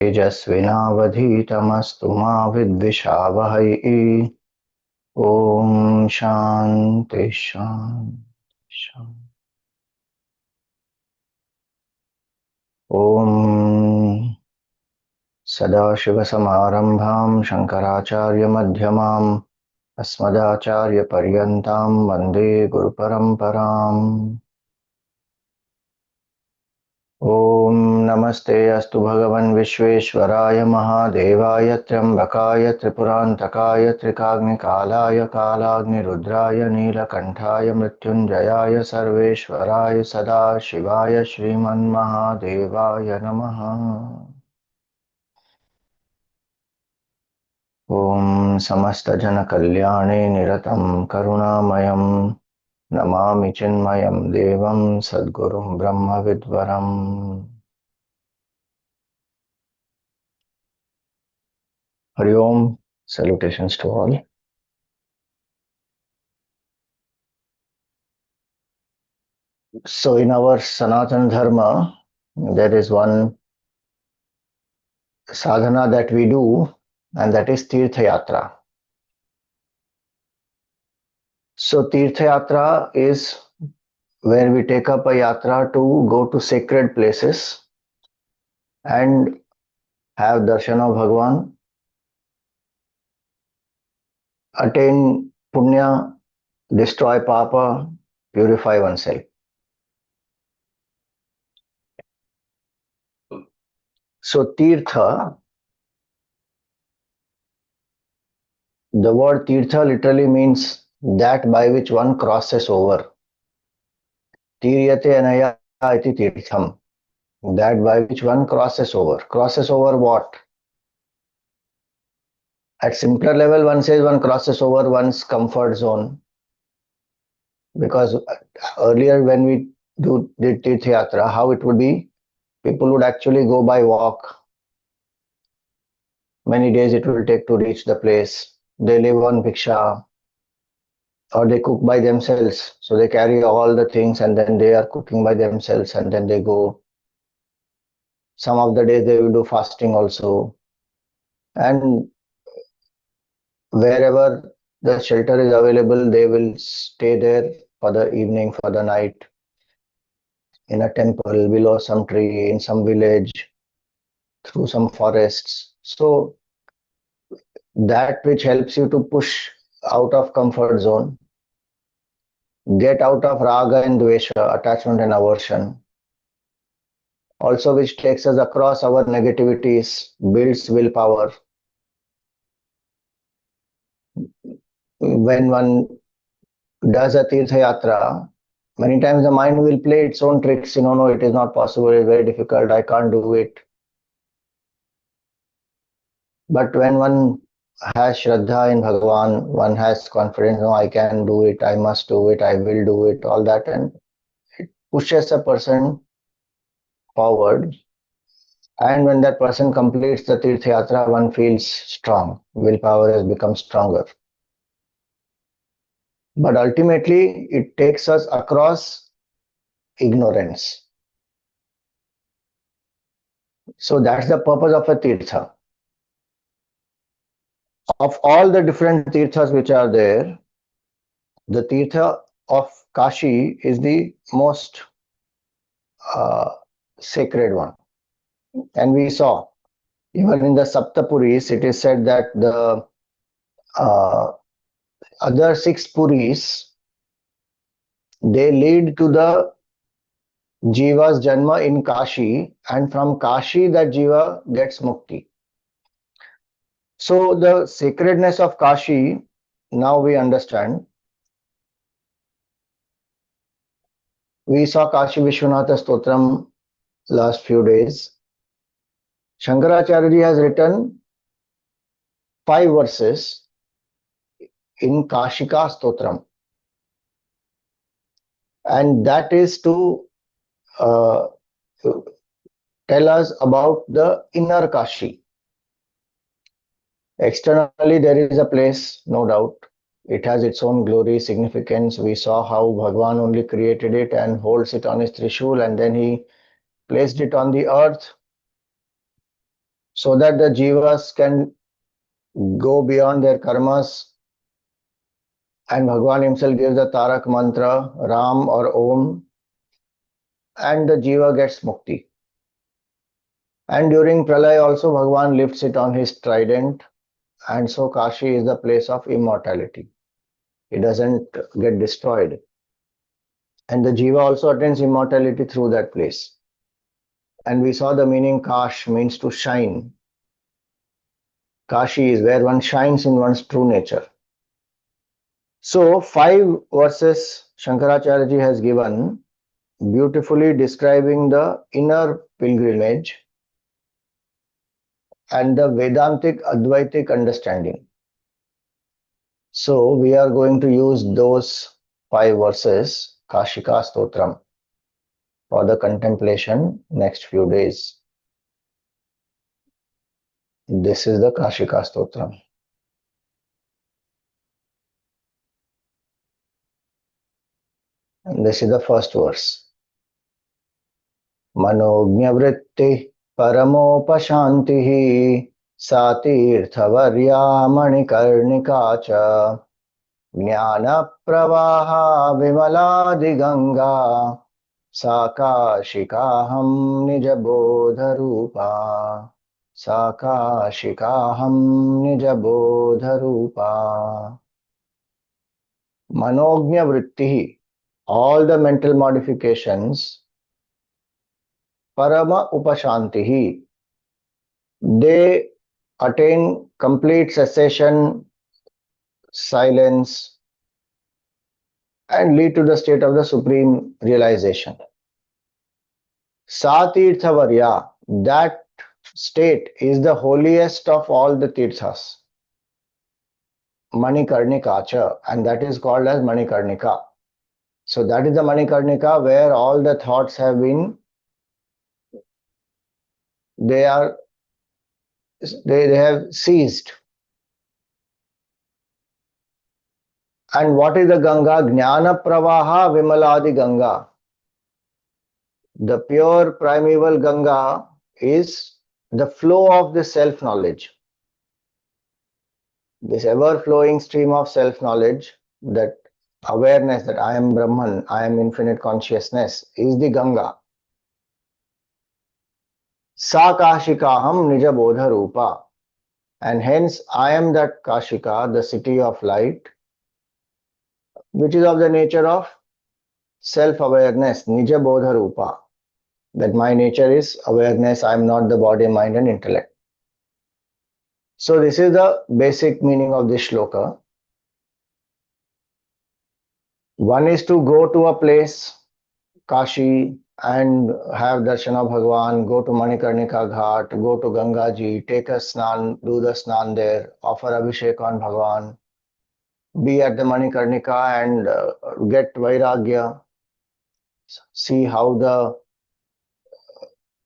तेजस्विनावधीतमस्तु मा विद्विषावहै। ॐ शान्ति शान्ति शान्ति। ॐ सदाशिवसमारम्भां शङ्कराचार्यमध्यमाम् अस्मदाचार्यपर्यन्तां वन्दे गुरुपरम्पराम्। ॐ नमस्ते अस्तु भगवन् विश्वेश्वराय महादेवाय त्र्यम्बकाय त्रिपुरान्तकाय त्रिकाग्निकालाय कालाग्निरुद्राय नीलकण्ठाय मृत्युञ्जयाय सर्वेश्वराय सदाशिवाय श्रीमन्महादेवाय नमः। ॐ समस्तजनकल्याणे निरतं करुणामयं नमामि चिन्मयं देवं सद्गुरुं ब्रह्मविद्वरम्। Hari Om, salutations to all. So in our Sanatana Dharma, there is one sadhana that we do, and that is tīrtha-yatra. So tīrtha-yatra is where we take up a yatra to go to sacred places and have darshan of Bhagwan, attain punya, destroy papa, purify oneself. So tīrtha, the word tīrtha literally means that by which one crosses over. Tīryate anaya iti tīrtham, that by which one crosses over. Crosses over what? At simpler level, one says one crosses over one's comfort zone. Because earlier when we did tīrtha-yatra, how it would be? People would actually go by walk. Many days it will take to reach the place. They live on bhiksha, or they cook by themselves. So they carry all the things and then they are cooking by themselves and then they go. Some of the days they will do fasting also. And wherever the shelter is available, they will stay there for the evening, for the night, in a temple, below some tree, in some village, through some forests. So that which helps you to push out of comfort zone, get out of raga and dvesha, attachment and aversion, also which takes us across our negativities, builds willpower. When one does a tīrtha-yatra, many times the mind will play its own tricks. No, it is not possible, it is very difficult, I can't do it. But when one has Shraddha in Bhagavan, one has confidence, no, I can do it, I must do it, I will do it, all that, and it pushes a person forward. And when that person completes the tīrtha-yatra, one feels strong, willpower has become stronger. But ultimately, it takes us across ignorance. So that's the purpose of a tīrtha. Of all the different tīrthas which are there, the tīrtha of Kashi is the most sacred one. And we saw, even in the Saptapuris, it is said that the other 6 Puris, they lead to the Jiva's Janma in Kashi, and from Kashi that Jiva gets Mukti. So the sacredness of Kashi, now we understand. We saw Kashi Vishwanatha Stotram last few days. Shankaracharya has written 5 verses in Kashika Stotram. And that is to tell us about the inner Kashi. Externally, there is a place, no doubt. It has its own glory, significance. We saw how Bhagwan only created it and holds it on his Trishul, and then he placed it on the earth. so that the jivas can go beyond their karmas. And Bhagavan himself gives the Tarak mantra, Ram or Om, and the jiva gets mukti. And during Pralaya also Bhagavan lifts it on his trident, and so Kashi is the place of immortality. It doesn't get destroyed. And the jiva also attains immortality through that place. And we saw the meaning Kash means to shine. Kashi is where one shines in one's true nature. So 5 verses Shankaracharya has given, beautifully describing the inner pilgrimage and the Vedantic Advaitic understanding. So we are going to use those 5 verses, Kashika Stotram, for the contemplation next few days. This is the Kashika Stotram. And this is the first verse. Manojña-vṛttiḥ paramopaśāntiḥ sa tīrtha-varyā maṇikarṇikā ca jñāna-pravāhā vimalādi-gaṅgā sa kāśikāhaṃ nija-bodha-rūpā sa kāśikāhaṃ nija-bodha-rūpā. Manojña-vṛttiḥ, all the mental modifications, parama-upaśāntiḥ, they attain complete cessation, silence, and lead to the state of the supreme realization. Sa tīrtha-varyā, that state is the holiest of all the tirthas. Manikarnika cha, and that is called as Manikarnika. So that is the Manikarnika where all the thoughts have been, they have ceased. And what is the Gaṅgā? Jñāna-pravāhā vimalādi-gaṅgā. The pure primeval Gaṅgā is the flow of the self-knowledge. This ever-flowing stream of self-knowledge, that awareness that I am Brahman, I am infinite consciousness, is the Gaṅgā. Sa kāśikāhaṃ nija-bodha-rūpā. And hence I am that Kashika, the city of light, which is of the nature of self-awareness, nija-bodha-rūpā. That my nature is awareness, I am not the body, mind and intellect. So this is the basic meaning of this shloka. One is to go to a place, Kashi, and have darshan of Bhagavan, go to Manikarnika ghat, go to Ganga ji, take a snan, do the snan there, offer abhishek on Bhagavan, be at the Manikarnika and get vairagya, see how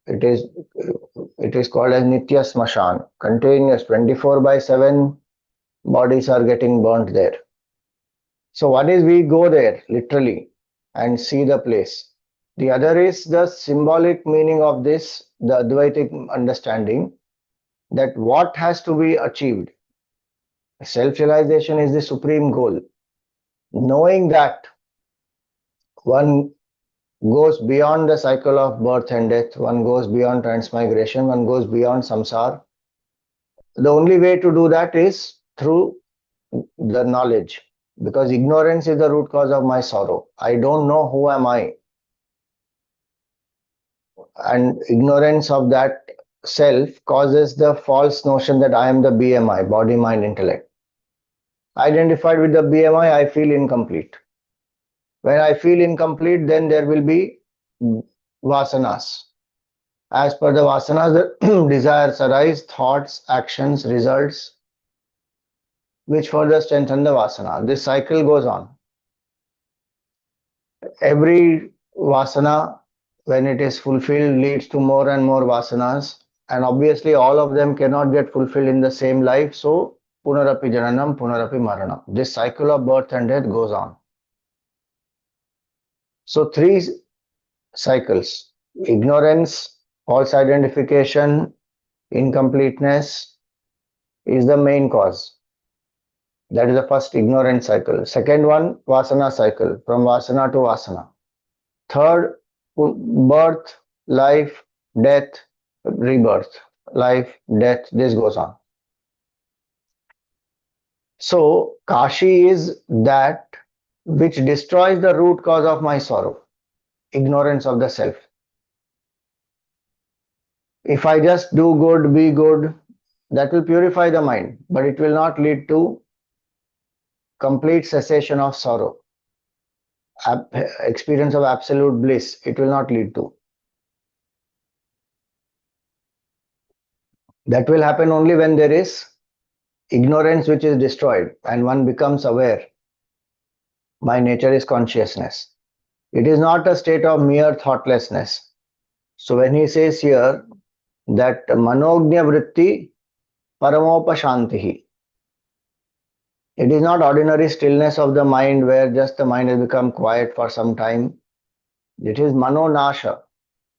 it is called as nitya smashan, continuous 24/7 bodies are getting burnt there. So one is we go there literally and see the place. The other is the symbolic meaning of this, the Advaitic understanding, that what has to be achieved. Self-realization is the supreme goal. Knowing that one goes beyond the cycle of birth and death, one goes beyond transmigration, one goes beyond samsara. The only way to do that is through the knowledge, because ignorance is the root cause of my sorrow. I don't know who am I. And ignorance of that self causes the false notion that I am the BMI, body, mind, intellect. Identified with the BMI, I feel incomplete. When I feel incomplete, then there will be vasanas. As per the vasanas, the desires arise, thoughts, actions, results, which further strengthen the vasana. This cycle goes on. Every vasana, when it is fulfilled, leads to more and more vasanas, and obviously all of them cannot get fulfilled in the same life. So punarapi jananam, punarapi maranam. This cycle of birth and death goes on. So 3 cycles: ignorance, false identification, incompleteness is the main cause. That is the first ignorance cycle. Second one, vasana cycle, from vasana to vasana. Third, birth, life, death, rebirth, life, death, this goes on. So, Kashi is that which destroys the root cause of my sorrow, ignorance of the self. If I just do good, be good, that will purify the mind, but it will not lead to complete cessation of sorrow, experience of absolute bliss. It will not lead to. That will happen only when there is ignorance which is destroyed and one becomes aware. My nature is consciousness. It is not a state of mere thoughtlessness. So when he says here that manojña-vṛttiḥ paramopaśāntiḥ, it is not ordinary stillness of the mind where just the mind has become quiet for some time. It is manonasha,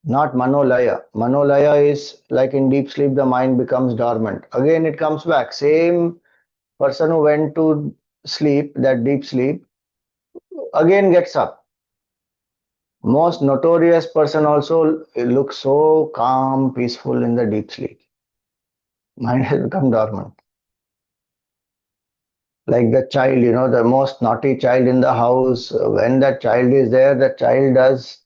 not manolaya. Manolaya is like in deep sleep the mind becomes dormant. Again it comes back. Same person who went to sleep, that deep sleep, again gets up. Most notorious person also looks so calm, peaceful in the deep sleep. Mind has become dormant. Like the child, the most naughty child in the house, when that child is there, the child does,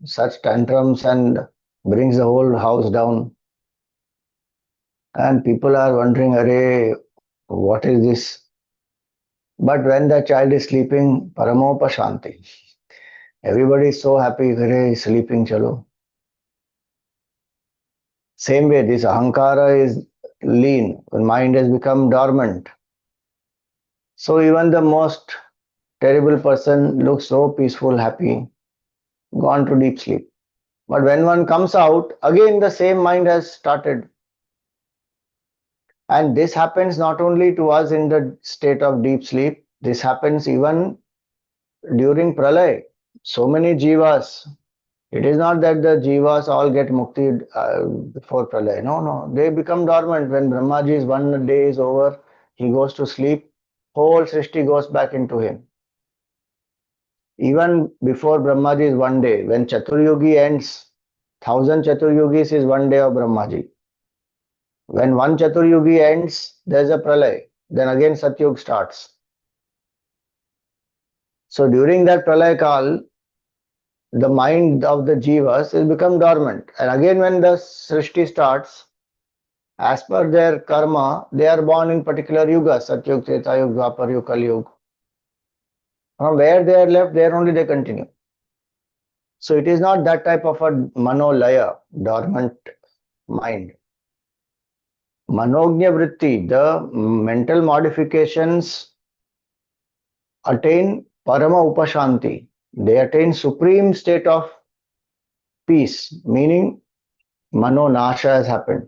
such tantrums and brings the whole house down. And people are wondering, Arey, what is this? But when the child is sleeping, paramopaśānti. Everybody is so happy, Arey, he's sleeping, chalo. Same way, this ahankara is lean, when mind has become dormant. So even the most terrible person looks so peaceful, happy, gone to deep sleep. But when one comes out, again the same mind has started. And this happens not only to us in the state of deep sleep, this happens even during pralay. So many jivas. It is not that the jivas all get mukti before pralay. No. They become dormant. When Brahmaji's 1 day is over, he goes to sleep, whole Srishti goes back into him. Even before Brahmaji's 1 day, when Chaturyugi ends, 1000 Chaturyugis is 1 day of Brahmaji. When one Chaturyugi ends, there is a pralay. Then again Satyug starts. So during that pralay kal, the mind of the jivas will become dormant. And again when the Srishti starts, as per their karma, they are born in particular yuga, Satyug, Treta Yuga, Dwapar Yuga, Kali Yuga. From where they are left, there only they continue. So it is not that type of a manolaya, dormant mind. Manojña-vṛttiḥ, the mental modifications attain parama-upaśānti. They attain supreme state of peace, meaning manonasha has happened.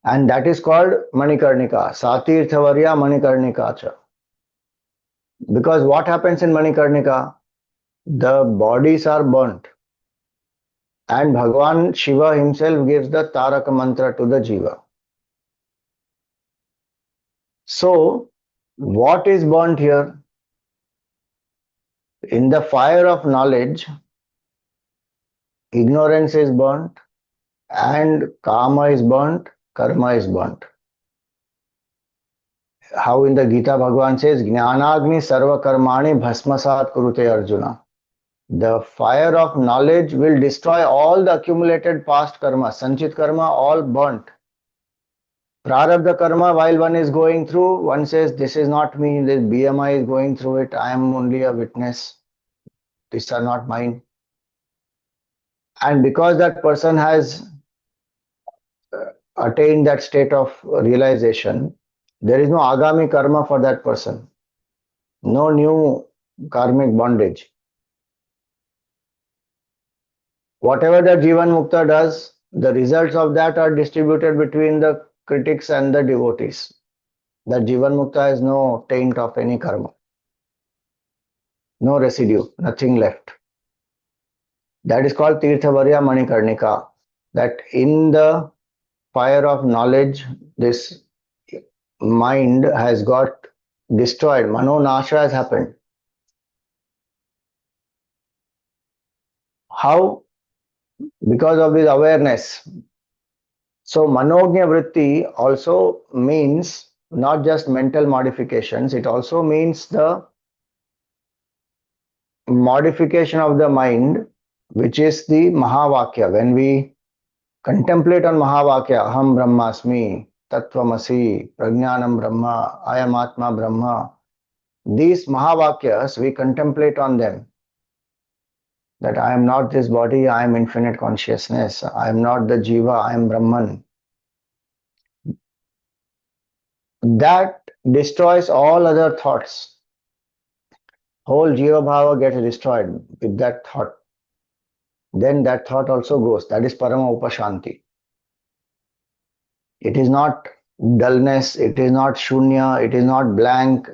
And that is called Manikarnika. Sa tīrtha-varyā Manikarnika cha. Because what happens in Manikarnika? The bodies are burnt. And Bhagavan Shiva himself gives the Taraka mantra to the Jiva. So, what is burnt here? In the fire of knowledge, ignorance is burnt, and kama is burnt, karma is burnt. How in the Gita Bhagavan says, jñāna-agni sarva karmani bhasmasat kurute Arjuna. The fire of knowledge will destroy all the accumulated past karma, sanchit karma, all burnt. Prarabdha karma, while one is going through, one says, this is not me, this BMI is going through it, I am only a witness. These are not mine. And because that person has attained that state of realization, there is no agami karma for that person. No new karmic bondage. Whatever the Jivan Mukta does, the results of that are distributed between the critics and the devotees. The Jivan Mukta has no taint of any karma. No residue, nothing left. That is called tīrtha-varyā Manikarnika. that in the fire of knowledge, this mind has got destroyed. Manonasha has happened. How? Because of this awareness. So manojña-vṛttiḥ also means not just mental modifications, it also means the modification of the mind, which is the Mahavakya. When we contemplate on Mahavakya, Aham Brahmasmi, Tattvamasi, Prajnanam Brahma, I am Atma Brahma, these Mahavakyas, we contemplate on them. That I am not this body, I am infinite consciousness, I am not the Jiva, I am Brahman. That destroys all other thoughts. Whole Jiva Bhava gets destroyed with that thought. Then that thought also goes. That is parama-upaśānti. It is not dullness, it is not shunya, it is not blank,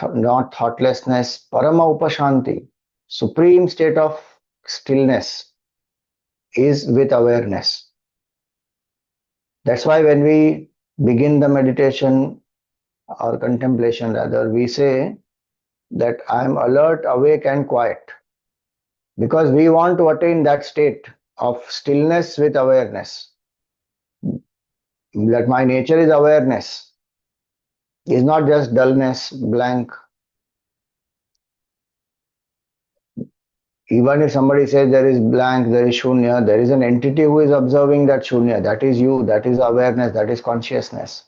not thoughtlessness. Parama-upaśānti, supreme state of stillness, is with awareness. That's why when we begin the meditation or contemplation rather, we say that I am alert, awake and quiet. Because we want to attain that state of stillness with awareness. That my nature is awareness. Is not just dullness, blank. Even if somebody says there is blank, there is shunya, there is an entity who is observing that shunya. That is you, that is awareness, that is consciousness.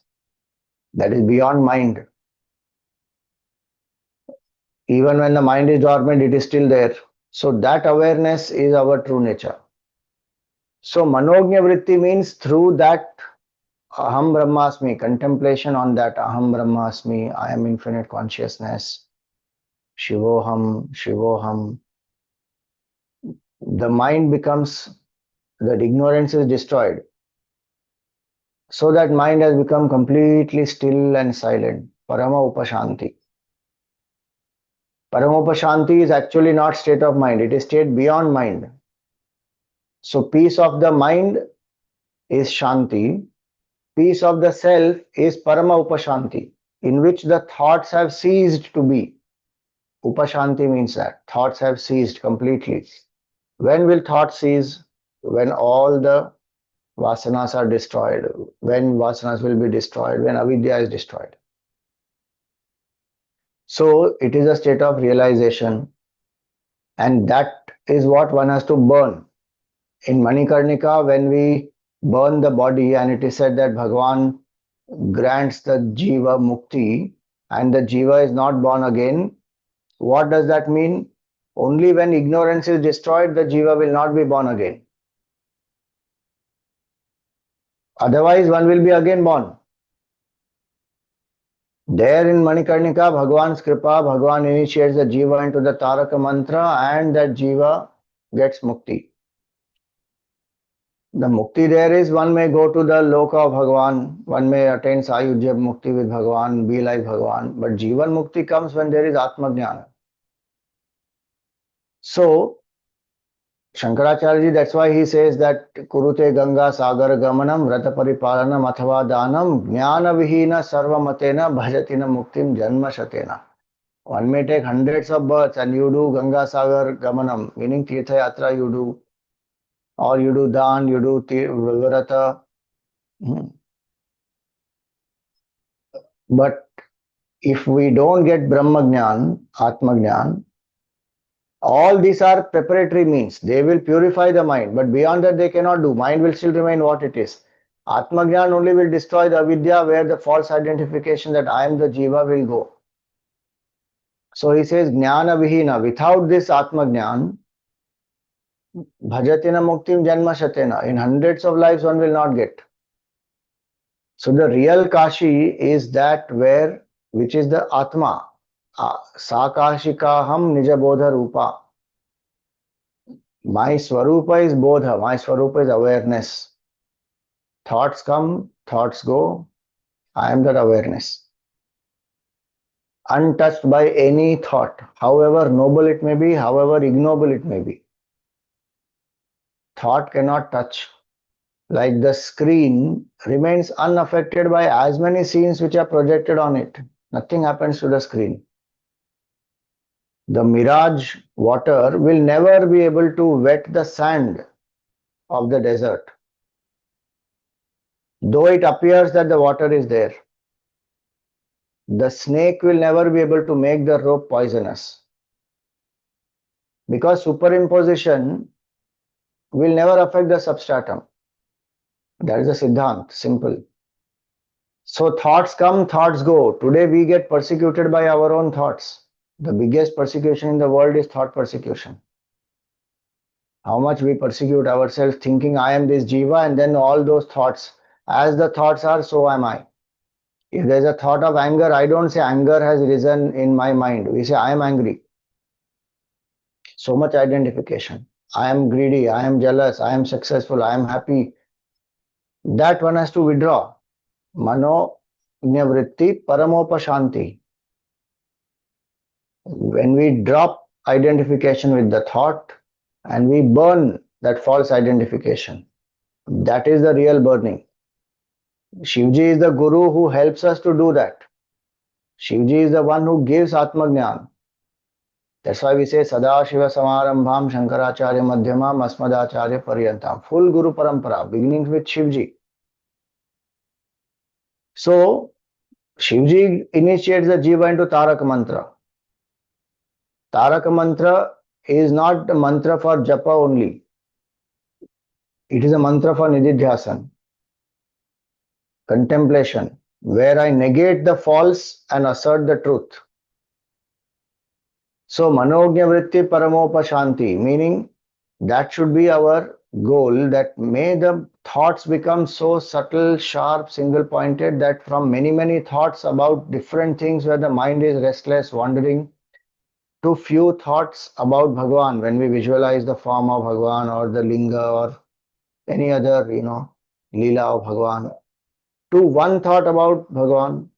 That is beyond mind. Even when the mind is dormant, it is still there. So that awareness is our true nature. So manojña-vṛttiḥ means through that Aham Brahmasmi, contemplation on that Aham Brahmasmi, I am infinite consciousness, Shivoham, Shivoham. The mind becomes, that ignorance is destroyed. So that mind has become completely still and silent. Parama-upaśānti. Paramopaśānti is actually not state of mind, it is state beyond mind. So peace of the mind is Shanti. Peace of the self is parama-upaśānti, in which the thoughts have ceased to be. Upashanti means that thoughts have ceased completely. When will thoughts cease? When all the vasanas are destroyed. When vasanas will be destroyed? When avidya is destroyed. So it is a state of realization, and that is what one has to burn. In Manikarnika, when we burn the body, and it is said that Bhagavan grants the jiva mukti and the jiva is not born again, what does that mean? Only when ignorance is destroyed, the jiva will not be born again. Otherwise, one will be again born. There in Manikarnika, Bhagavan's kripa, Bhagavan initiates the jiva into the Taraka mantra and that jiva gets mukti. The mukti there is, one may go to the loka of Bhagavan, one may attain Sayujya mukti with Bhagavan, be like Bhagavan, but jivan mukti comes when there is Atma Jnana. So, Shankaracharya, that's why he says that Kurute Gaṅgā Sagar Gamanam Vrata Paripalanam Athava Dhanam Jnāna-vihīna Sarvamatena Bhajatina Muktim Janma Shatena. One may take hundreds of births and you do Gaṅgā Sagar Gamanam, meaning tīrtha-varyā you do, or you do dhan, you do vrata. But if we don't get Brahma Jnana, Atma Jnana, all these are preparatory means. They will purify the mind, but beyond that they cannot do. Mind will still remain what it is. Atma Jnana only will destroy the avidya, where the false identification that I am the jiva will go. So he says, Jnāna-vihīna, without this Atma Jnana, Bhajatina Muktim Janma Shatena, in hundreds of lives one will not get. So the real Kashi is that where, which is the Atma. Sa kāśikāhaṃ nija-bodha-rūpā. My Swarupa is Bodha, my Swarupa is awareness. Thoughts come, thoughts go, I am that awareness. Untouched by any thought, however noble it may be, however ignoble it may be. Thought cannot touch. like the screen remains unaffected by as many scenes which are projected on it. Nothing happens to the screen. The mirage water will never be able to wet the sand of the desert, though it appears that the water is there. The snake will never be able to make the rope poisonous, because superimposition will never affect the substratum. That is the Siddhant, simple. So thoughts come, thoughts go. Today we get persecuted by our own thoughts. The biggest persecution in the world is thought persecution. How much we persecute ourselves thinking I am this jiva, and then all those thoughts, as the thoughts are, so am I. If there is a thought of anger, I don't say anger has risen in my mind. We say I am angry. So much identification. I am greedy, I am jealous, I am successful, I am happy. That one has to withdraw. Manojña-vṛttiḥ paramopaśānti. When we drop identification with the thought and we burn that false identification, that is the real burning. Shivji is the Guru who helps us to do that. Shivji is the one who gives Atmajnana. That's why we say Sada Shiva Samarambham Shankaracharya Madhyamam Asmadacharya Paryantam. Full Guru Parampara, beginning with Shivji. So, Shivji initiates the Jiva into Taraka Mantra. Taraka Mantra is not a mantra for japa only. It is a mantra for nididhyasana, contemplation, where I negate the false and assert the truth. So, manojña-vṛttiḥ paramopaśānti, meaning that should be our goal, that may the thoughts become so subtle, sharp, single-pointed that from many thoughts about different things where the mind is restless, wandering, to few thoughts about Bhagavan, when we visualize the form of Bhagavan or the linga or any other, lila of Bhagavan, to one thought about Bhagavan,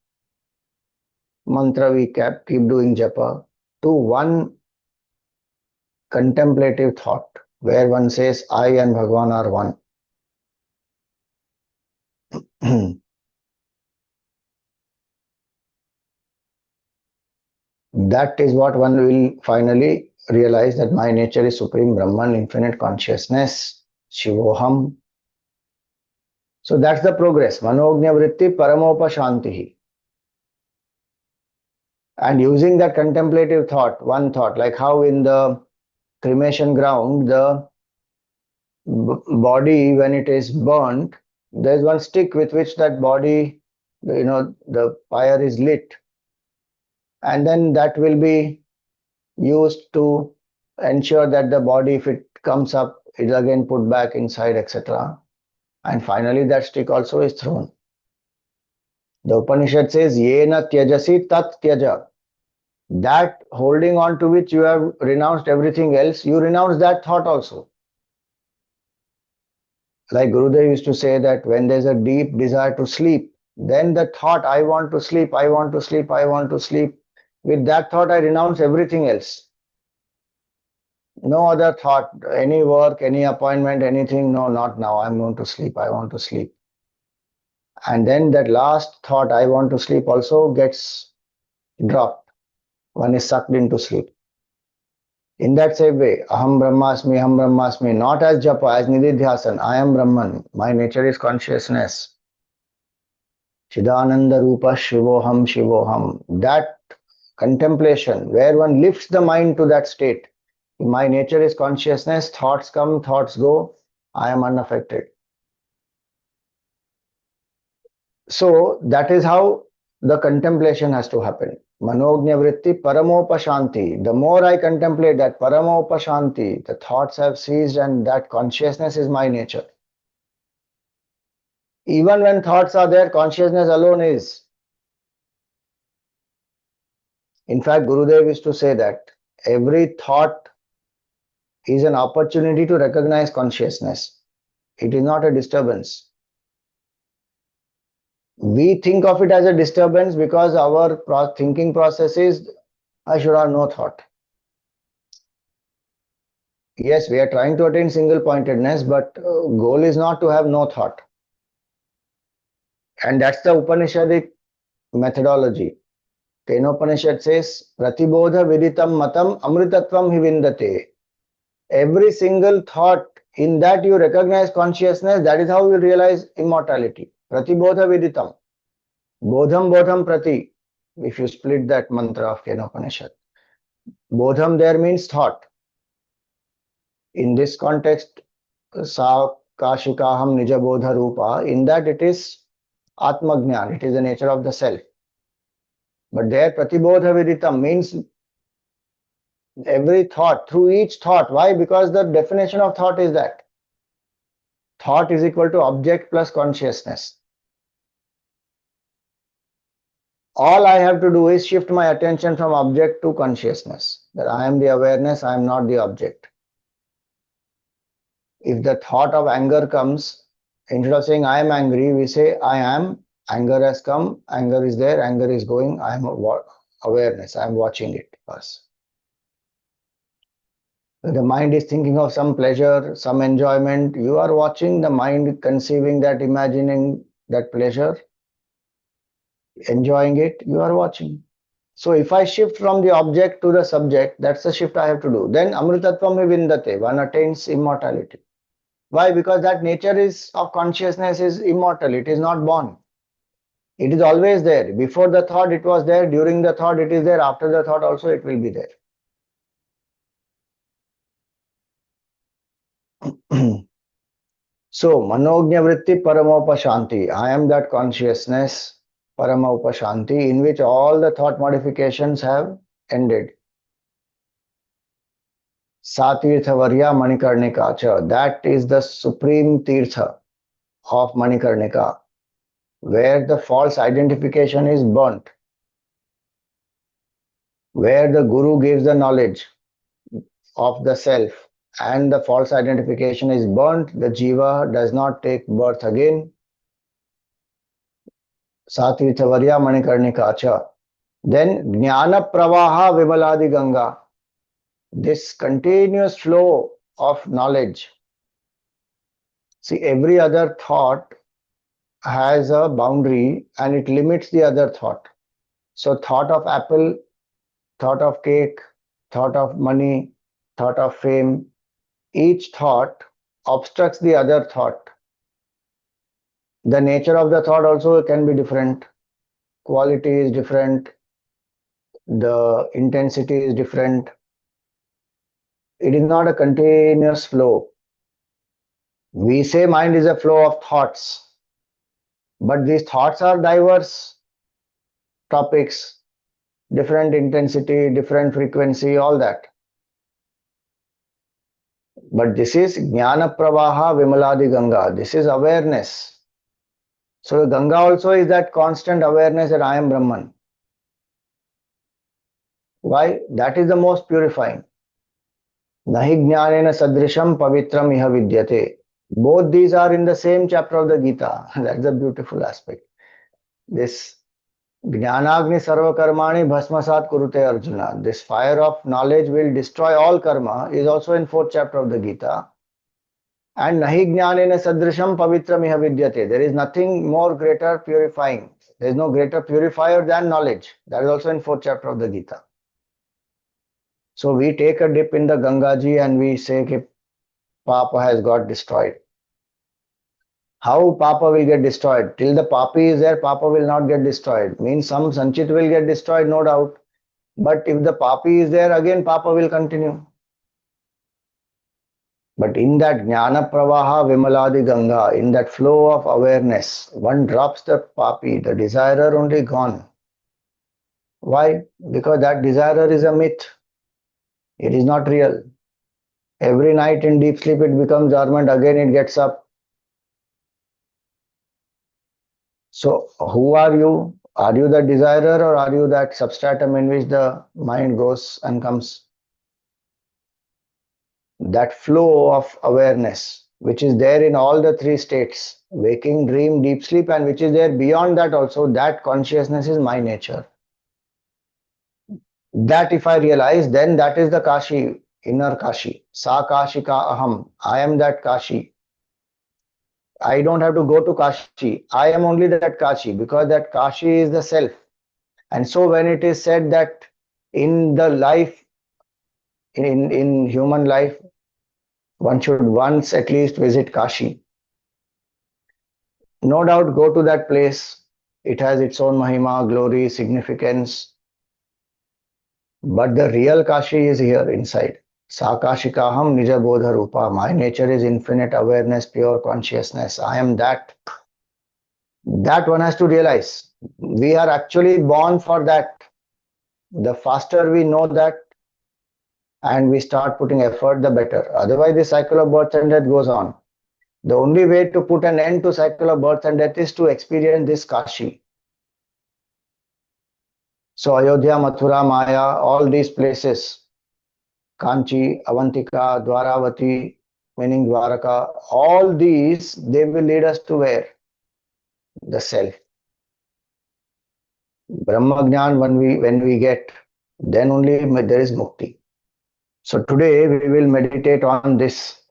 mantra we keep doing japa, to one contemplative thought where one says I and Bhagavan are one. That is what one will finally realize, that my nature is Supreme Brahman, infinite consciousness, Shivoham. So that's the progress. Manojña-vṛttiḥ paramopaśāntiḥ. And using that contemplative thought, one thought, like how in the cremation ground, the body, when it is burnt, there is one stick with which that body, the fire is lit. And then that will be used to ensure that the body, if it comes up, is again put back inside, etc. And finally that stick also is thrown. The Upanishad says, Yena tyajasi tat tyaja. That holding on to which you have renounced everything else, you renounce that thought also. Like Gurudev used to say that when there's a deep desire to sleep, then the thought, I want to sleep, I want to sleep, I want to sleep, with that thought I renounce everything else. No other thought, any work, any appointment, anything, no, not now, I'm going to sleep, I want to sleep. And then that last thought, I want to sleep, also gets dropped. One is sucked into sleep. In that same way, Aham Brahmasmi, not as japa, as nididhyasana, I am Brahman, my nature is consciousness. Chidananda-rūpa Shivoham. That contemplation, where one lifts the mind to that state. My nature is consciousness, thoughts come, thoughts go, I am unaffected. So that is how the contemplation has to happen. Manojña-vṛttiḥ paramopaśānti. The more I contemplate that parama-upaśānti, the thoughts have ceased and that consciousness is my nature. Even when thoughts are there, consciousness alone is. In fact, Gurudev used to say that every thought is an opportunity to recognize consciousness. It is not a disturbance. We think of it as a disturbance because our thinking process is, I should have no thought. Yes, we are trying to attain single pointedness, but goal is not to have no thought. And that's the Upanishadic methodology. Kenopanishad says, Pratibodha viditam matam amritatvam hivindate. Every single thought, in that you recognize consciousness, that is how you realize immortality. Pratibodha viditam. Bodham bodham prati. If you split that mantra of Kenopanishad. Bodham there means thought. In this context, sa kāśikāhaṃ nija-bodha-rūpā, in that it is atmajnān, it is the nature of the self. But there pratibodha viditam means every thought, through each thought. Why? Because the definition of thought is that thought is equal to object plus consciousness. All I have to do is shift my attention from object to consciousness. That I am the awareness, I am not the object. If the thought of anger comes, instead of saying I am angry, we say I am, anger has come, anger is there, anger is going, I am awareness, I am watching it first. The mind is thinking of some pleasure, some enjoyment, you are watching the mind conceiving that, imagining that pleasure, enjoying it, you are watching. So if I shift from the object to the subject, that's the shift I have to do. Then amritatvam vindate, one attains immortality. Why? Because that nature is of consciousness is immortal, it is not born. It is always there. Before the thought it was there, during the thought it is there, after the thought also it will be there. So, manojña-vṛttiḥ paramopaśānti, I am that consciousness, parama-upaśānti, in which all the thought modifications have ended. Sa tīrtha-varyā Manikarnika, that is the supreme tīrtha of Manikarnika, where the false identification is burnt, where the Guru gives the knowledge of the self and the false identification is burnt, the Jiva does not take birth again. Sa tīrtha-varyā Manikarnika. Then jñāna-pravāhā vimalādi-gaṅgā, this continuous flow of knowledge. See, every other thought has a boundary and it limits the other thought. So thought of apple, thought of cake, thought of money, thought of fame, each thought obstructs the other thought. The nature of the thought also can be different. Quality is different. The intensity is different. It is not a continuous flow. We say mind is a flow of thoughts, but these thoughts are diverse topics, different intensity, different frequency, all that. But this is jñāna-pravāhā vimalādi-gaṅgā. This is awareness. So the Ganga also is that constant awareness that I am Brahman. Why? That is the most purifying. Nahi jñānena sadrisham pavitram iha vidyate. Both these are in the same chapter of the Gita. That's the beautiful aspect. This jnanagni sarva karmani bhasmasat kurute Arjuna. This fire of knowledge will destroy all karma is also in 4th chapter of the Gita. And nahi jnanena sadrisham pavitram iha vidyate. There is nothing more greater purifying. There is no greater purifier than knowledge. That is also in 4th chapter of the Gita. So we take a dip in the Gangaji and we say that Papa has got destroyed. How Papa will get destroyed? Till the Papi is there, Papa will not get destroyed. Means some Sanchit will get destroyed, no doubt. But if the Papi is there, again Papa will continue. But in that jñāna-pravāhā vimalādi-gaṅgā, in that flow of awareness, one drops the Papi, the desirer only gone. Why? Because that desirer is a myth. It is not real. Every night in deep sleep it becomes dormant, again it gets up. So who are you? Are you the desirer or are you that substratum in which the mind goes and comes? That flow of awareness which is there in all the 3 states, waking, dream, deep sleep, and which is there beyond that also, that consciousness is my nature. That if I realize, then that is the Kashi inner Kashi. Sa kāśikāhaṃ. I am that Kashi. I don't have to go to Kashi. I am only that Kashi, because that Kashi is the self. And so when it is said that in the life, in human life, one should once at least visit Kashi. No doubt go to that place. It has its own mahima, glory, significance. But the real Kashi is here inside. Sa kāśikāhaṃ nija-bodha-rūpā. My nature is infinite awareness, pure consciousness. I am that. That one has to realize. We are actually born for that. The faster we know that and we start putting effort, the better. Otherwise, the cycle of birth and death goes on. The only way to put an end to cycle of birth and death is to experience this Kashi. So Ayodhya, Mathura, Maya, all these places, Kanchi, Avantika, Dvaravati, meaning Dwaraka, all these, they will lead us to where? The self. Brahma Jnana, when we get, then only there is mukti. So today we will meditate on this.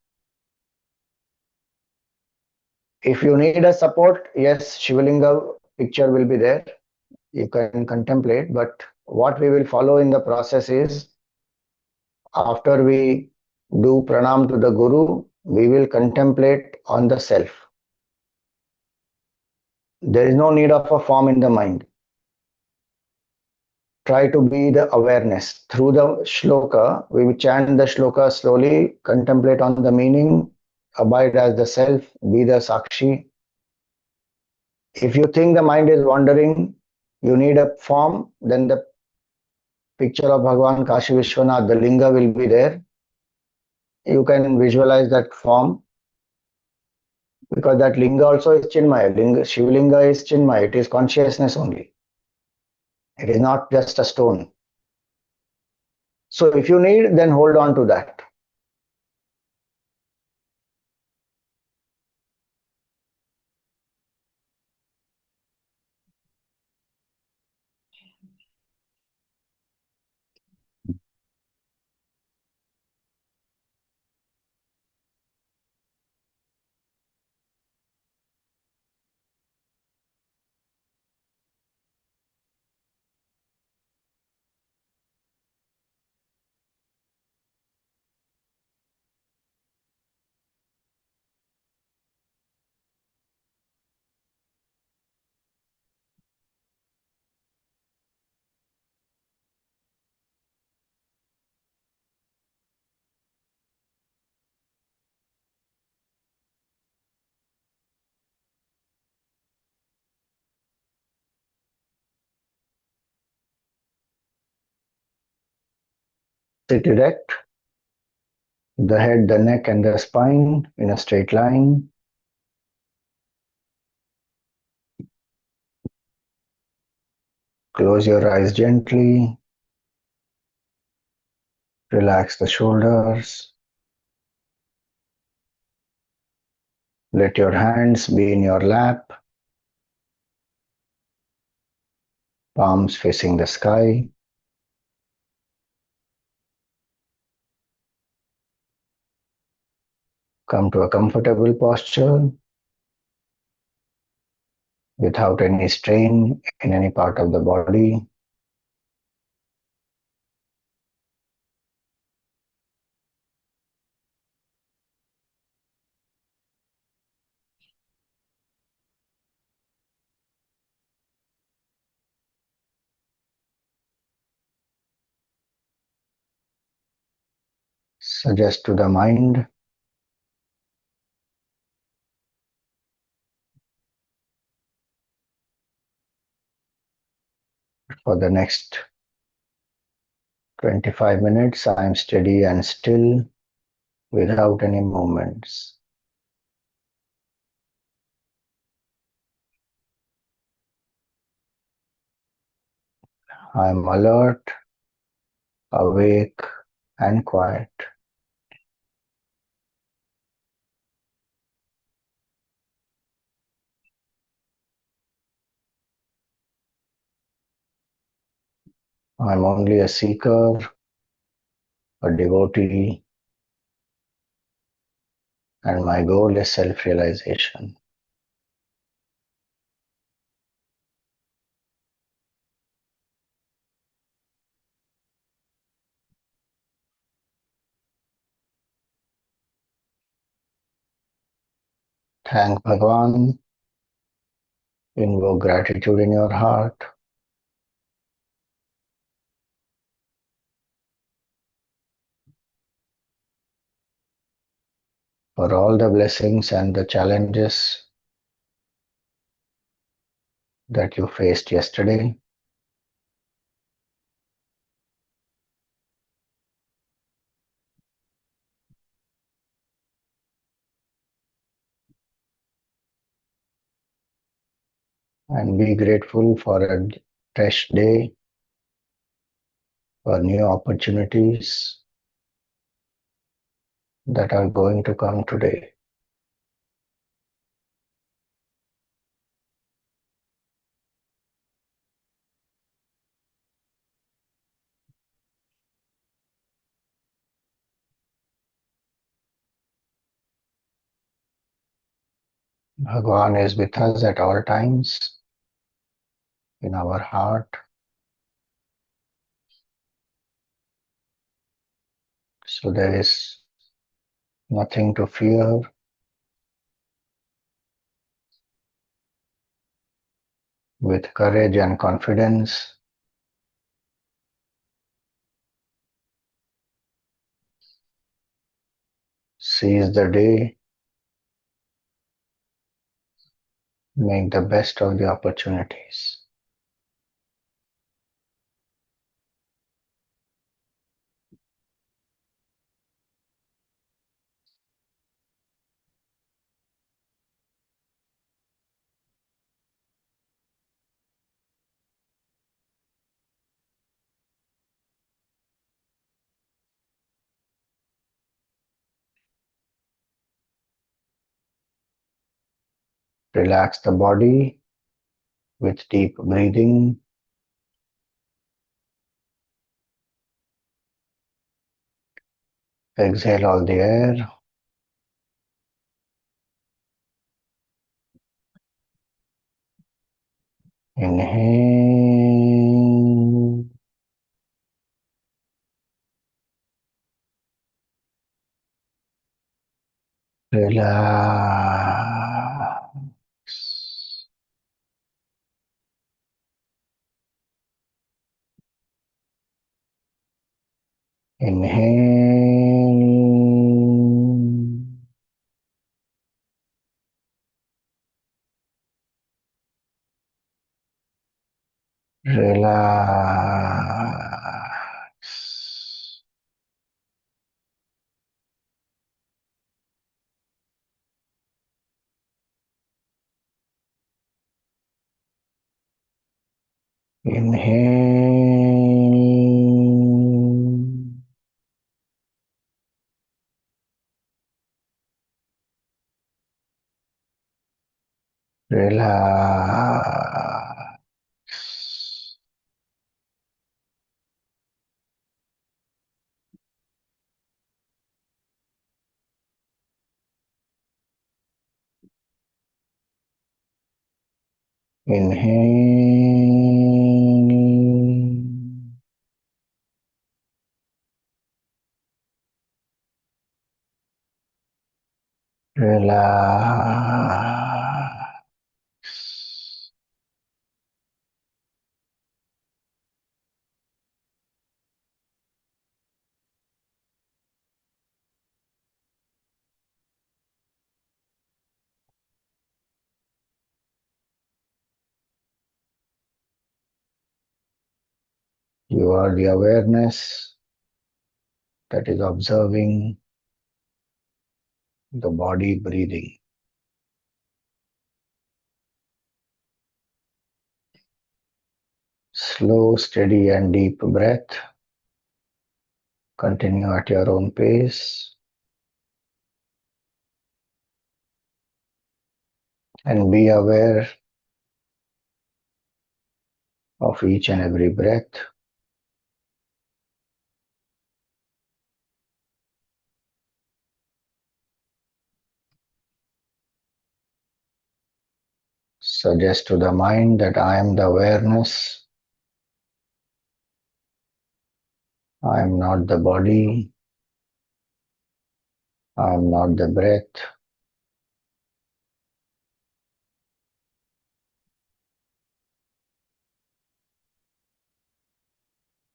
If you need a support, yes, Shivalinga picture will be there. You can contemplate, but what we will follow in the process is, after we do pranam to the Guru, we will contemplate on the self. There is no need of a form in the mind. Try to be the awareness. Through the shloka, we will chant the shloka slowly, contemplate on the meaning, abide as the self, be the sakshi. If you think the mind is wandering, you need a form, then the picture of Bhagavan Kashi Vishwanath, the linga will be there. You can visualize that form, because that linga also is Chinmaya. Shivlinga is Chinmaya, it is consciousness only. It is not just a stone. So if you need, then hold on to that. Sit erect, the head, the neck and the spine in a straight line. Close your eyes gently. Relax the shoulders. Let your hands be in your lap, palms facing the sky. Come to a comfortable posture without any strain in any part of the body. Suggest to the mind for the next 25 minutes I am steady and still without any movements. I am alert, awake and quiet. I am only a seeker, a devotee, and my goal is self-realization. Thank Bhagavan, invoke gratitude in your heart. For all the blessings and the challenges that you faced yesterday. And be grateful for a fresh day, for new opportunities that are going to come today. Bhagavan is with us at all times in our heart. So there is nothing to fear. With courage and confidence, seize the day, make the best of the opportunities. Relax the body with deep breathing. Exhale all the air. Inhale. Relax. Inhale. Relax. Inhale. Relax. Inhale. Relax. You are the awareness that is observing the body breathing. Slow, steady and deep breath. Continue at your own pace. And be aware of each and every breath. Suggest to the mind that I am the awareness, I am not the body, I am not the breath,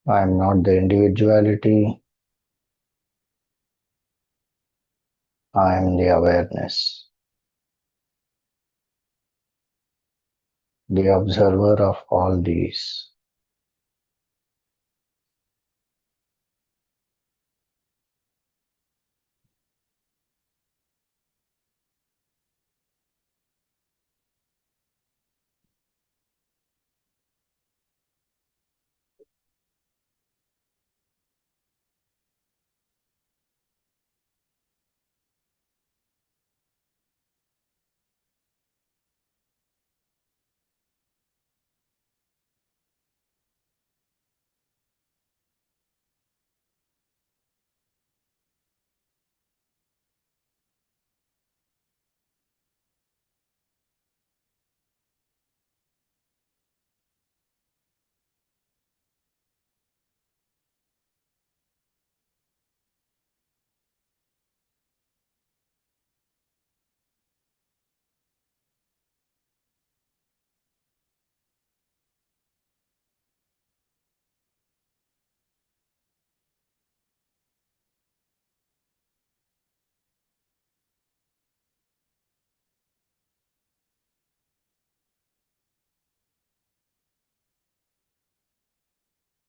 I am not the individuality, I am the awareness, the observer of all these.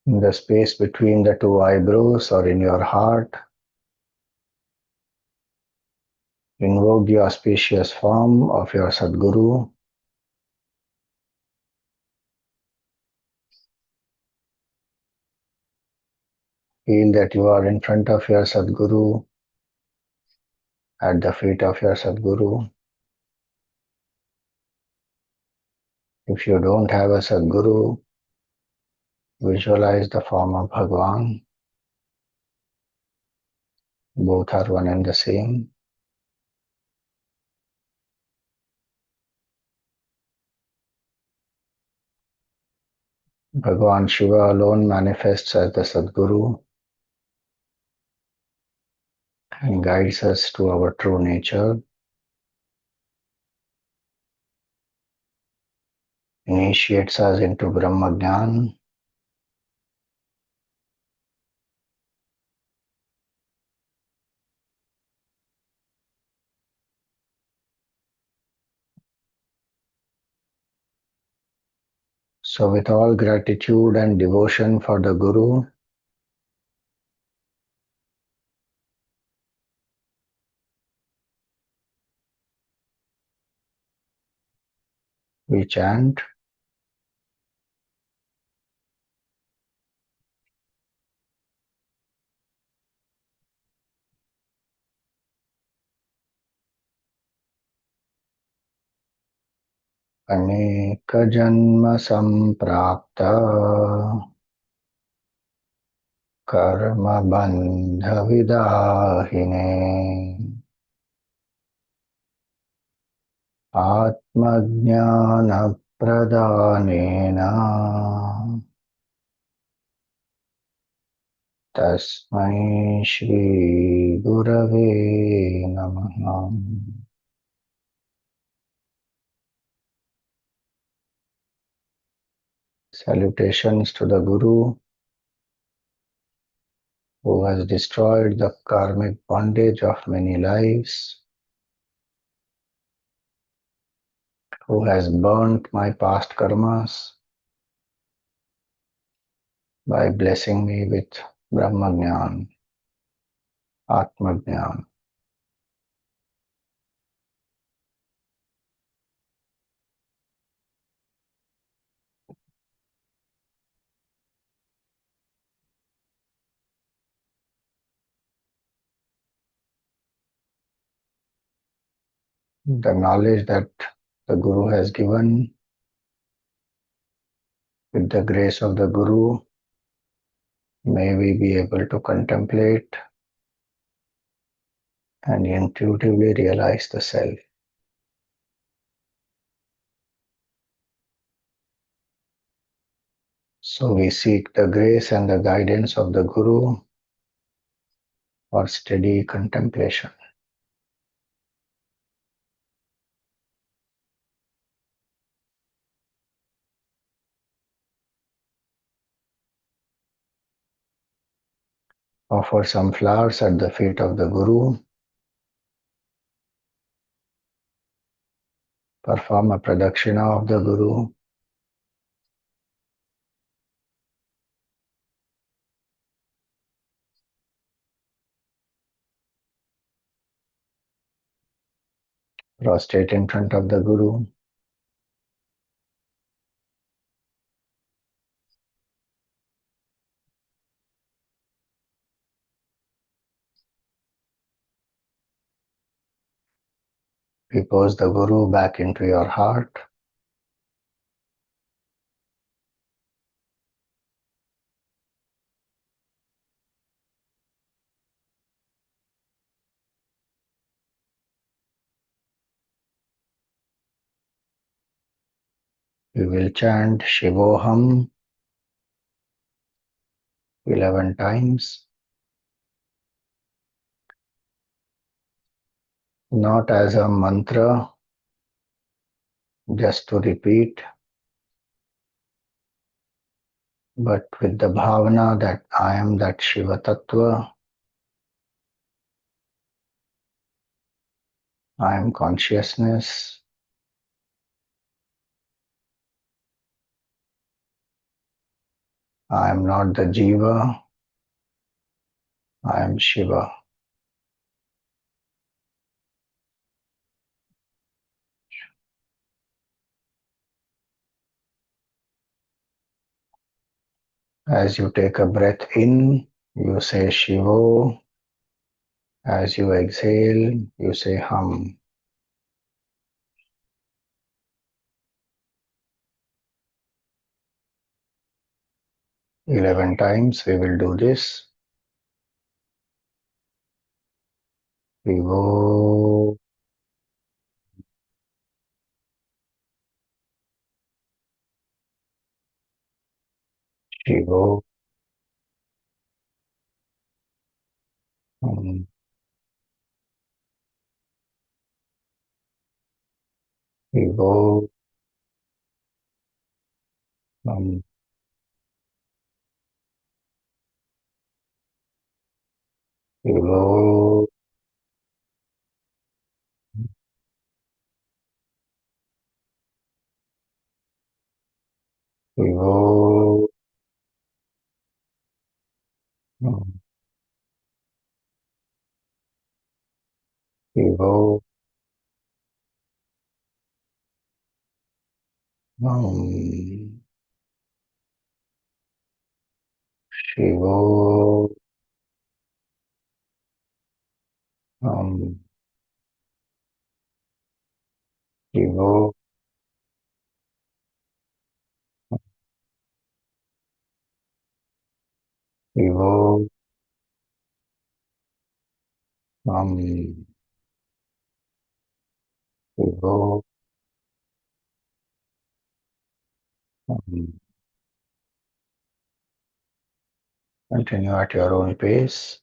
In the space between the two eyebrows or in your heart, invoke the auspicious form of your Sadguru. Feel that you are in front of your Sadguru, at the feet of your Sadguru. If you don't have a Sadguru, visualize the form of Bhagavan. Both are one and the same. Bhagavan Shiva alone manifests as the Sadguru and guides us to our true nature, initiates us into Brahma Jnana, so with all gratitude and devotion for the Guru, we chant अनेक जन्म संप्राप्त कर्म बंध विदाहिने आत्मज्ञान प्रदानेन तस्मै श्री गुरवे नमः. Salutations to the Guru who has destroyed the karmic bondage of many lives, who has burnt my past karmas by blessing me with Brahma Jnana, Atma Jnana. The knowledge that the Guru has given, with the grace of the Guru, may we be able to contemplate and intuitively realize the Self. So we seek the grace and the guidance of the Guru for steady contemplation. Offer some flowers at the feet of the Guru. Perform a pradakshina of the Guru. Prostrate in front of the Guru. Repose the Guru back into your heart. We will chant Shivoham 11 times, not as a mantra, just to repeat, but with the bhavana that I am that Shiva Tattva, I am consciousness, I am not the Jiva, I am Shiva. As you take a breath in, you say Shivo. As you exhale, you say Hum. 11 times we will do this. Shivo. Shivo. Hum. Shivo. Hum. Shivo. Shivo. Hum. Shivo. Hum. Shivo. Hum. Shivo. Shivo. Hum. Shivo. Hum. Continue at your own pace.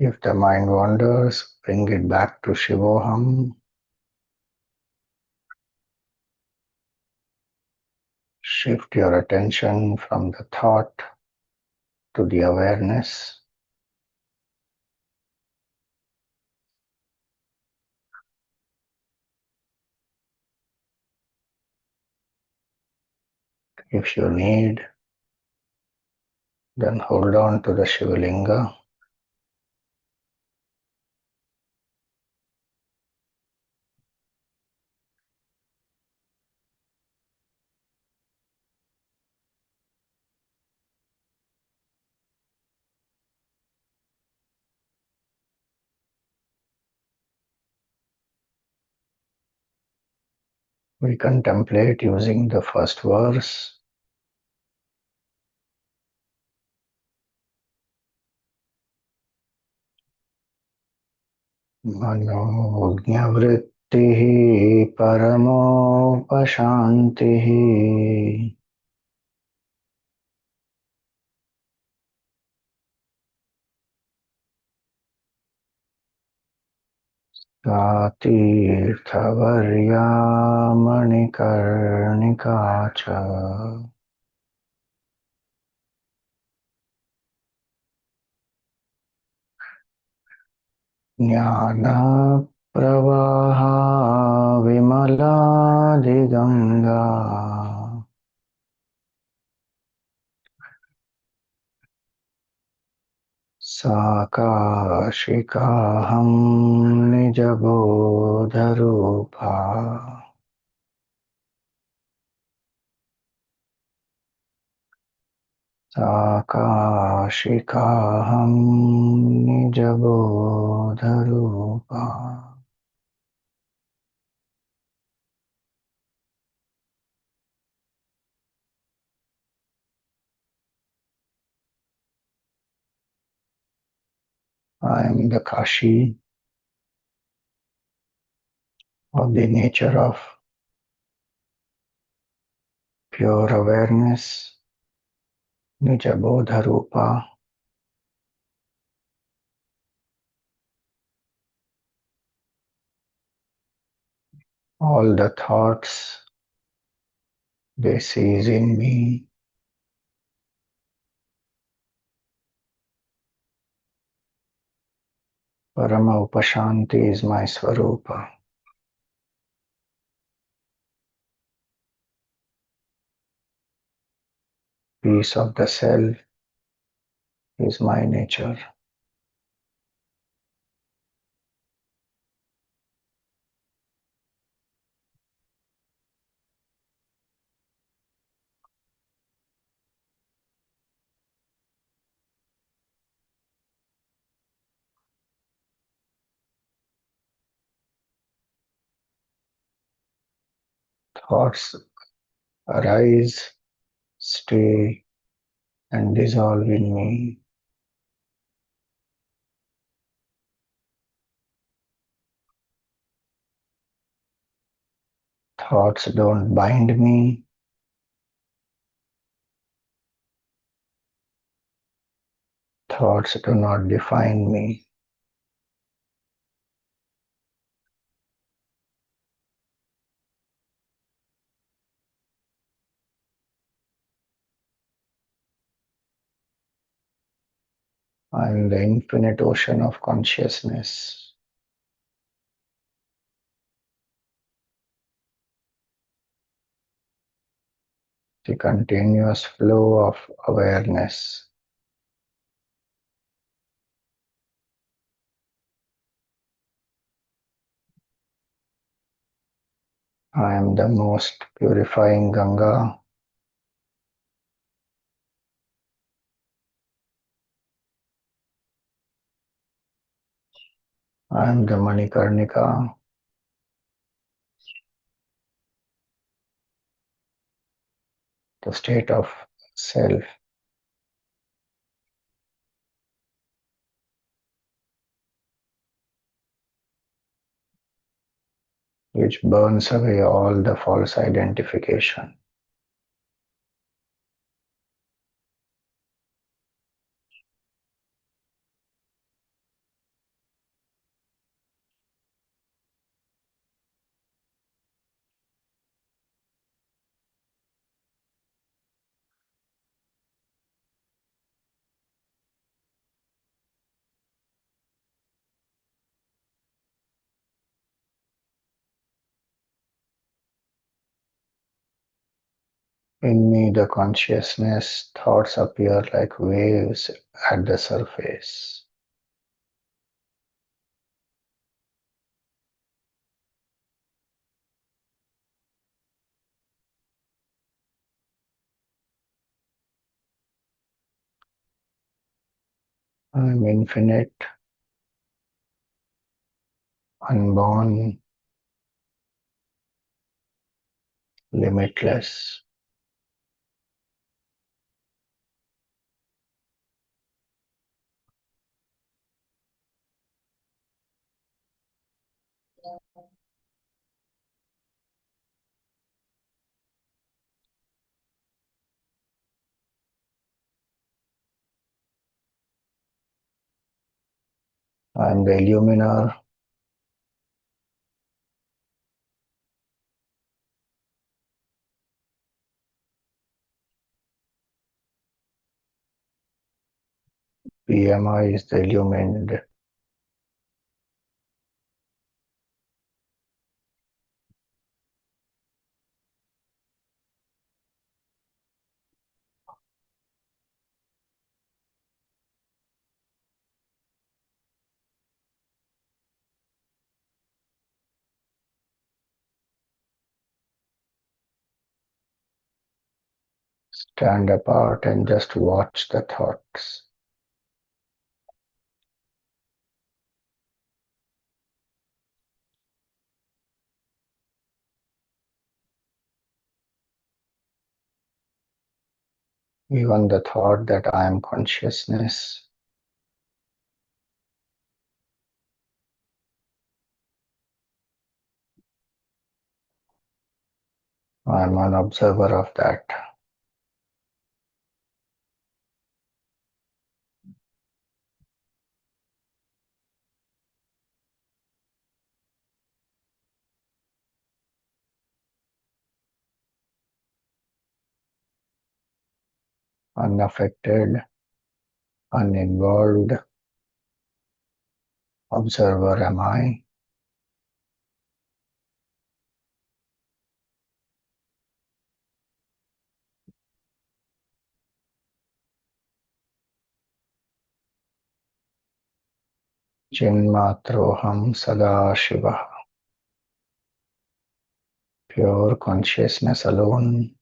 If the mind wanders, bring it back to Shivoham. Shift your attention from the thought to the awareness. If you need, then hold on to the Shivalinga. We contemplate using the first verse. manojña-vṛttiḥ paramopaśāntiḥ. tīrtha-varyā maṇikarṇikā ca. jñāna-pravāhā vimalādi-gaṅgā. kāśikāhaṃ nija-bodha-rūpā. kāśikāhaṃ nija-bodha-rūpā. I am the Kashi of the nature of pure awareness, nija-bodha-rūpā. All the thoughts, they cease in me. Parama-upaśānti is my swarupa. Peace of the self is my nature. Thoughts arise, stay, and dissolve in me. Thoughts don't bind me. Thoughts do not define me. I am the infinite ocean of consciousness. The continuous flow of awareness. I am the most purifying Gaṅgā. I am the Manikarnika, the state of self. Which burns away all the false identification. In me, the consciousness thoughts appear like waves at the surface. I am infinite, unborn, limitless. I am the illuminer. PMI is the illumined. Stand apart and just watch the thoughts. Even the thought that I am consciousness, I am an observer of that. Unaffected, uninvolved observer am I. Chinmatroham sada Shiva. Pure consciousness alone,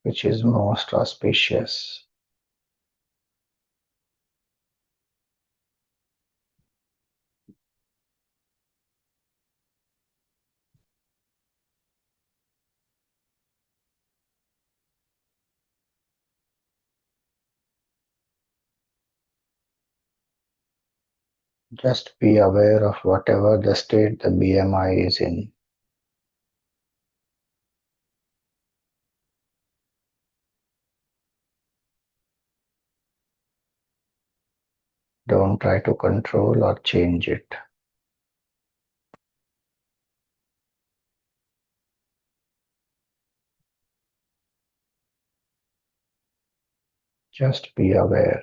which is most auspicious. Just be aware of whatever the state the BMI is in. Don't try to control or change it. Just be aware.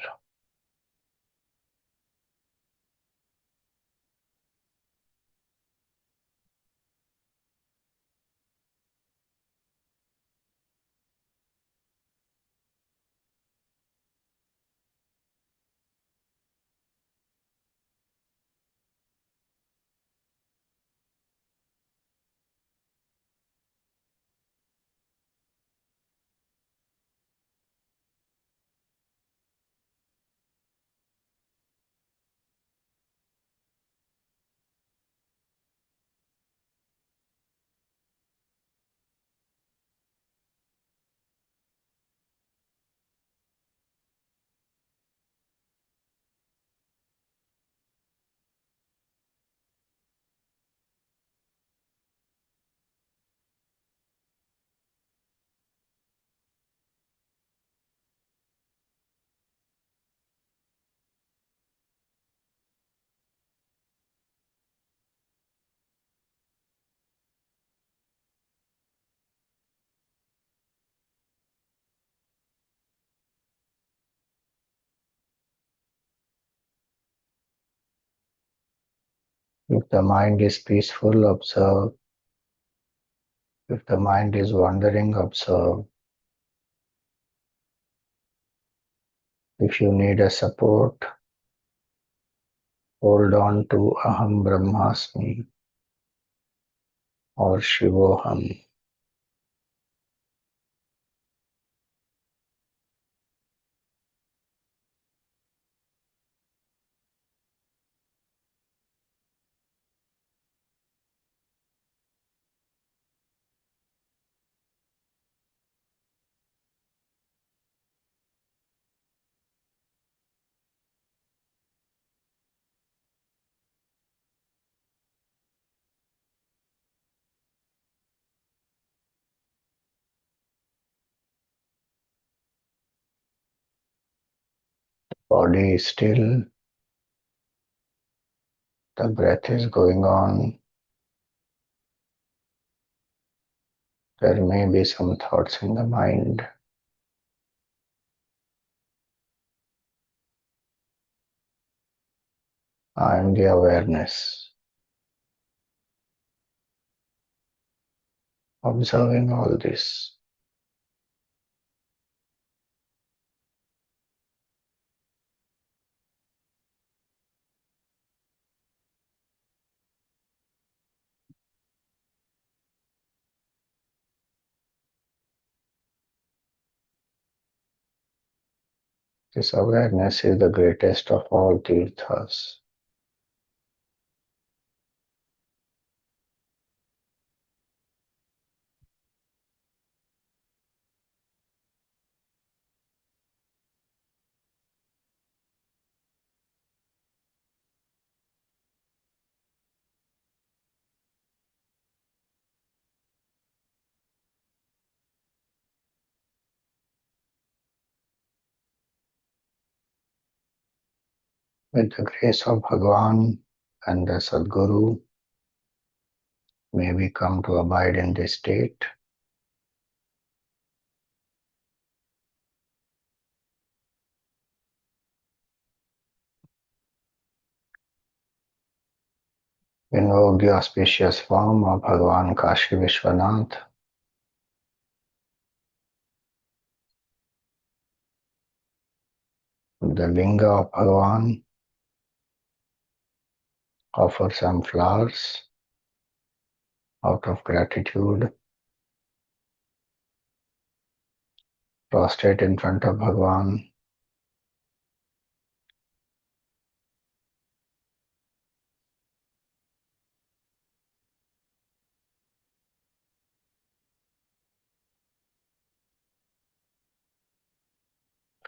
If the mind is peaceful, observe. If the mind is wandering, observe. If you need a support, hold on to Aham Brahmasmi or Shivoham. Body is still, the breath is going on. There may be some thoughts in the mind. I am the awareness, observing all this. This awareness is the greatest of all tīrthas. With the grace of Bhagavan and the Sadguru, may we come to abide in this state. Invoke the auspicious form of Bhagavan Kashi Vishwanath, the linga of Bhagavan, offer some flowers out of gratitude, prostrate in front of Bhagavan.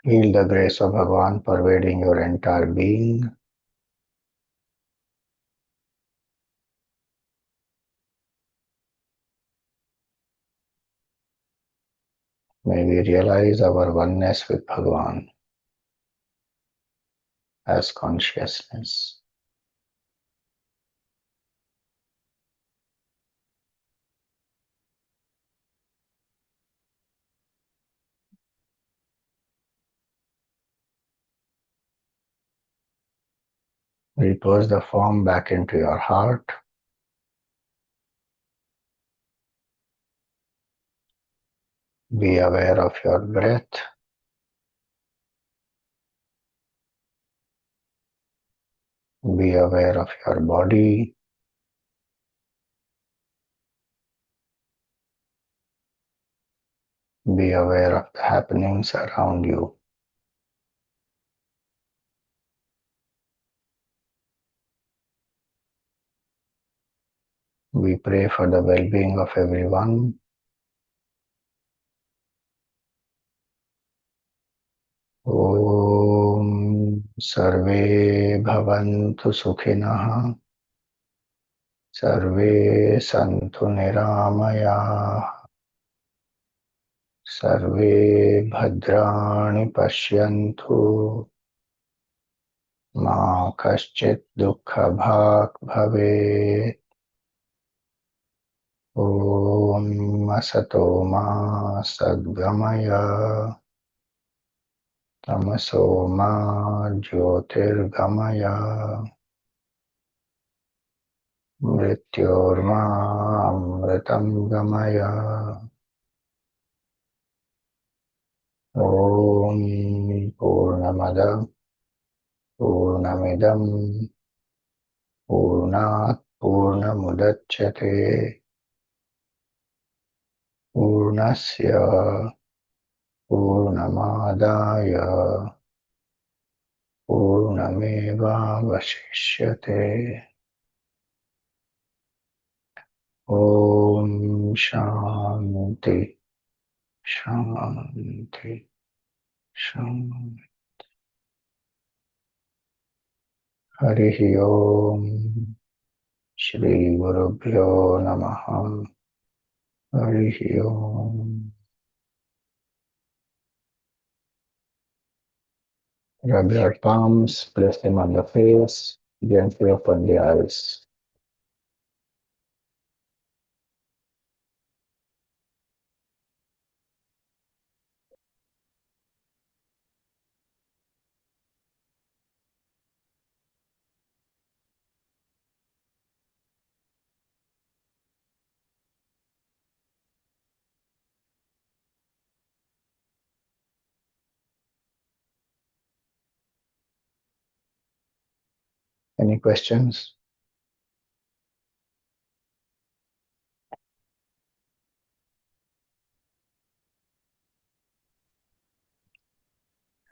Feel the grace of Bhagavan pervading your entire being. May we realize our oneness with Bhagavan as consciousness. Repose the form back into your heart. Be aware of your breath. Be aware of your body. Be aware of the happenings around you. We pray for the well-being of everyone. Om Sarve Bhavantu Sukhinah. Sarve Santu Niramaya. Sarve Bhadrani Pashyantu. Ma Kaschit Dukkha Bhag Bhavet. Om Asato Ma Sadgamaya. Tamaso Ma Jyotirgamaya. मृत्योर्मामृतं गमय ॐ पूर्णमद पूर्णमिदं पूर्णात् पूर्णमुदच्यते पूर्णस्य पूर्णमादाय पूर्णमेवावशिष्यते ॐ शान्ति शान्ति शान्ति हरिः ओम श्री गुरुभ्यो नमः हरिः ओम Rub your palms, place them on the face, gently open the eyes. Any questions?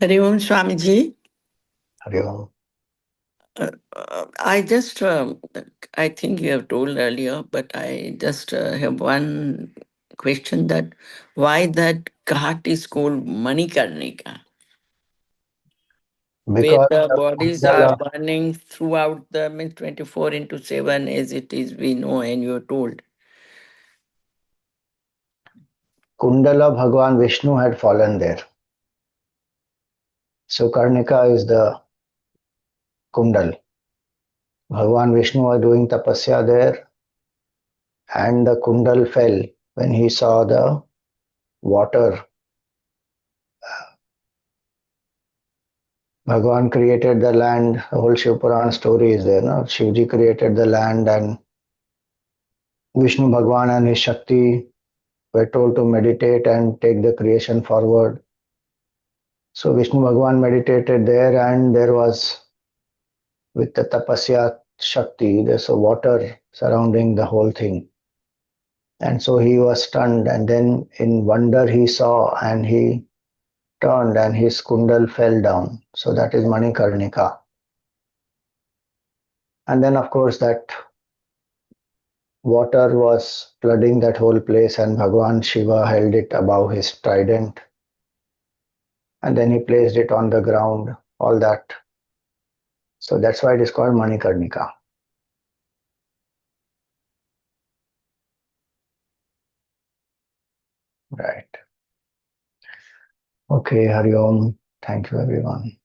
Hari Om Swamiji. Hari Om. I just, I think you have told earlier, but I just have one question, that why that ghat is called Manikarnika? Where Because the the bodies are Kundala, burning throughout the 24/7 as it is, we know, and you are told. Kundala Bhagwan Vishnu had fallen there. So Karnika is the Kundal. Bhagwan Vishnu was doing tapasya there and the Kundal fell when he saw the water. Bhagwan created the land, the whole Shiv Puran story is there. No? Shivji created the land and Vishnu Bhagwan and his Shakti were told to meditate and take the creation forward. So Vishnu Bhagwan meditated there and there was, with the tapasya Shakti, there's a water surrounding the whole thing. And so he was stunned and then in wonder he saw and he turned and his kundal fell down. So that is Manikarnika. And then of course that water was flooding that whole place and Bhagwan Shiva held it above his trident. And then he placed it on the ground, all that. So that's why it is called Manikarnika. Right. Okay, Hari Om. Thank you everyone.